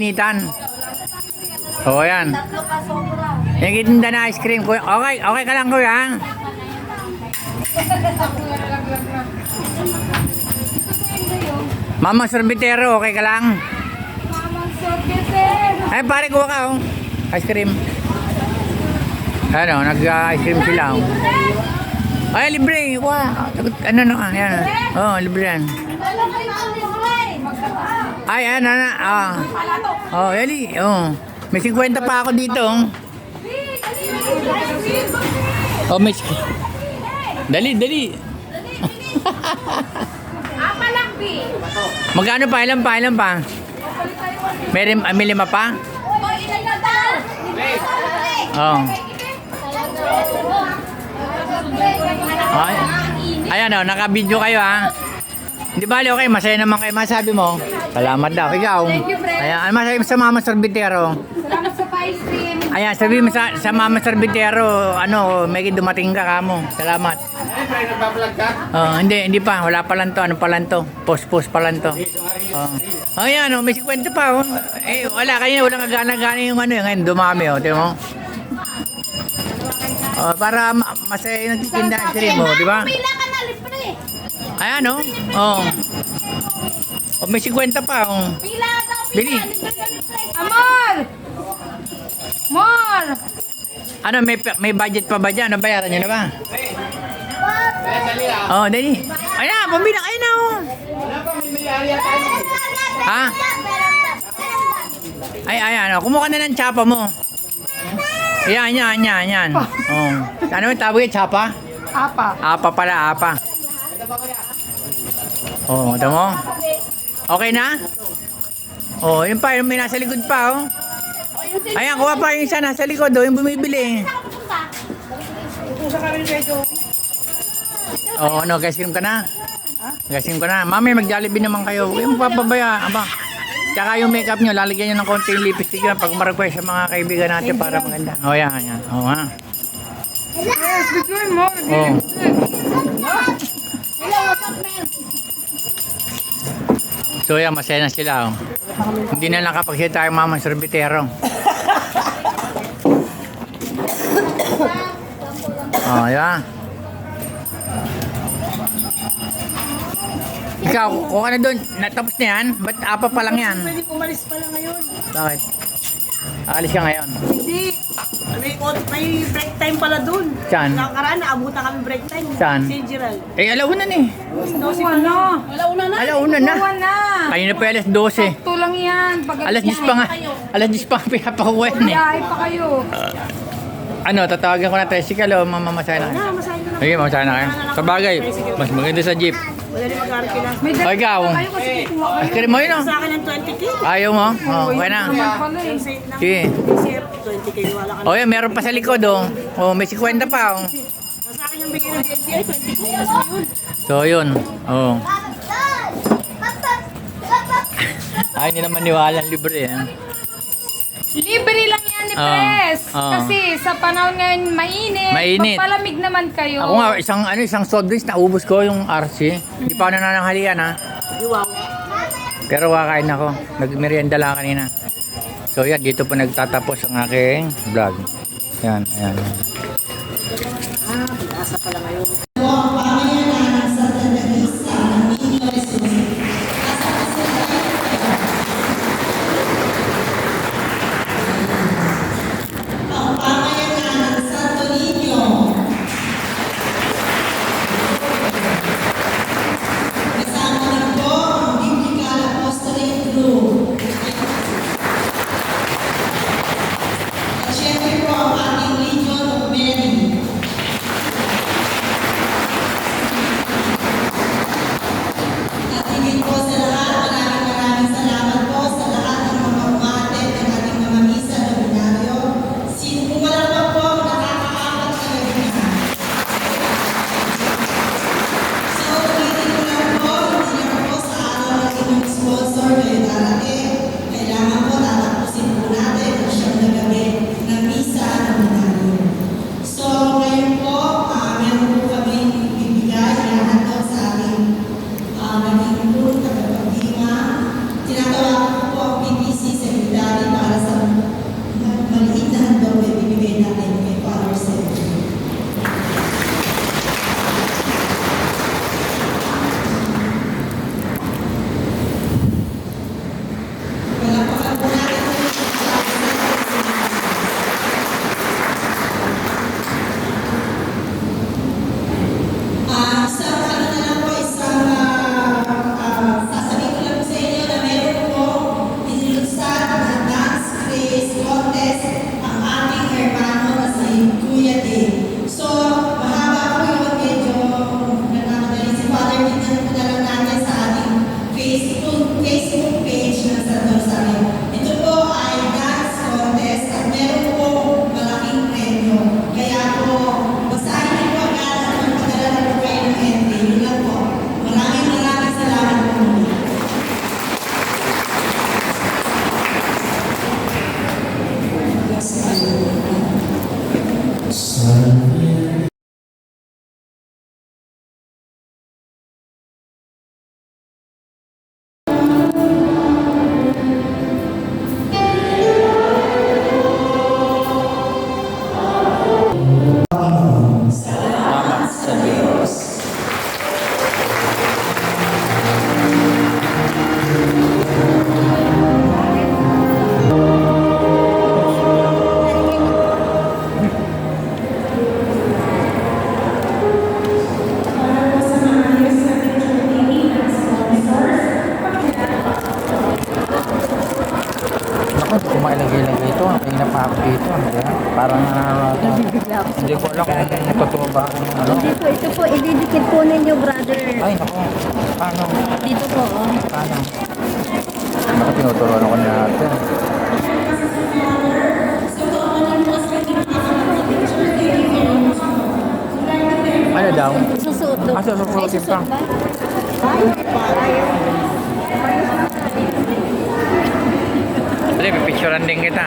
mainitan. Oo, yan. Yung itinda na ice cream. Okay, okay ka lang, kuya. Mama sorbetero, okay ka lang? Ay, pare, kuha ka, oh. Ice cream. Ano, nag-ice cream sila, oh. Ay, libre, kuha. Ano, yan. Oh, libre yan. Ay, ano na, oh, Eli, oh. May 50 pa ako dito, oh. Oh, may... Dali. Apa lang, Bi? Magkano pa? Ilan pa? May lima pa? Oh. Ay, ayan, oh, naka-video kayo, ha? Di bali, okay, masaya naman kayo. Masabi mo? Salamat daw. Ikaw? Ayan, ano masabi mo sa Mama Sorbetero? Salamat sa ice cream. Ayan, sabi mo sa Mama Sorbetero, ano, may dumating ka kamo. Salamat. Nagbablog ka? Oh, hindi pa. Wala pa lang to. Ano pa lang to? Post pa lang to. Oh. Ayan, oh, may 50 pa, oh. Eh, wala kanina, wala kagana-gana yung ano, ngayon dumami, oh. Tingnan mo. Oh, para masaya yung nagtitinda ng cream mo, di ba? Pila ka na, libre. Ayan, oh. Oh. Oh, may 50 pa, oh. Pila daw, Bili. Amor! Mor! Ano, may budget pa ba dyan? Nabayaran nyo na ba? Oh, dali. Ayan, pambilang. Ayan na, oh. Ha? Ay, ayan, oh. Kumuha ka na ng tsapa mo. Yan. Oh. Ano yung tawag yung tsapa? Apa. Apa pala, apa. Oh, ito mo. Okay na? Oh, yun pa, yung may nasa likod pa, oh. Ayan, kuha pa yung isa nasa likod, oh, yung bumibili. Oh, ano, gasim ka na? Gasim ka na. Mami, mag-Jollibee naman kayo. Huwag yung papabaya, aba. Tsaka yung makeup nyo, lalagyan nyo ng konting lipstick na pag ma-request sa mga kaibigan natin para maganda. Oh, yan. Oh, ha. Yes, bigyan mo. Oh. So, yan, masaya na sila, oh. Hindi na nakapagsalita yung Mama Sorbetero. Oh, yan. Ikaw, kung ano doon, natapos na yan, ba't apa pa lang yan? Pwede umalis pala ngayon. Bakit? Alis ka ngayon. Hindi. May break time pala dun. Saan? Nakakaraan, naabutan kami break time. Saan? Si Gerald. Eh, alauna na eh. Alauna na. Alauna na. Buwan na. Kanina pa alas 12. Sakto lang yan. Alas 10 pa nga. Alas 10 pa nga pinapakuha yan eh. Biyahe pa kayo. Ano, tatawagan ko na tricycle o mamamasaya na kayo? Na, masahin na. Sige, mamamasaya na kayo. Sa bagay, mas maganda sa jeep. Wala rin mag-arki lang. May O, ikaw. kayo kasi kukuha kayo. Iskrim mo yun o. Sa akin ng 20k. Ayaw mo? Oh, okay na. Naman pala eh. Safe lang. Sige. Sir, 20k wala ka na. O yan, meron pa sa likod o. O, may 50 pa o. Sa akin yung bigay ng DNCI, 20k. Ano yun? So, yun. O. Ay, hindi naman niwalang libre eh. Libre lang yan ni Pres. Kasi sa panahon ngayon mainit. Mainit. Magpalamig naman kayo. Ako nga, isang soft drinks, naubos ko yung RC. Hindi pa ako nananghalian ha. Wow. Pero kakain ako. Nagmerienda lang kanina. So yan, dito po nagtatapos ang aking vlog. Yan, ayan. Asa pala ngayon. Kumailagay-lagay ito. May napako dito. Parang hindi ko alam kung totoo ba kung ano. Hindi po, ito po, ididikit po ninyo, brother. Ay, naku. Paano? Dito po, oh. Paano? Baka tinuturuan ako ni ate. Ano daw? Susuot doon. Ah, susuotin Ay, susuot pa. ba? Dali, pipicturean din kita.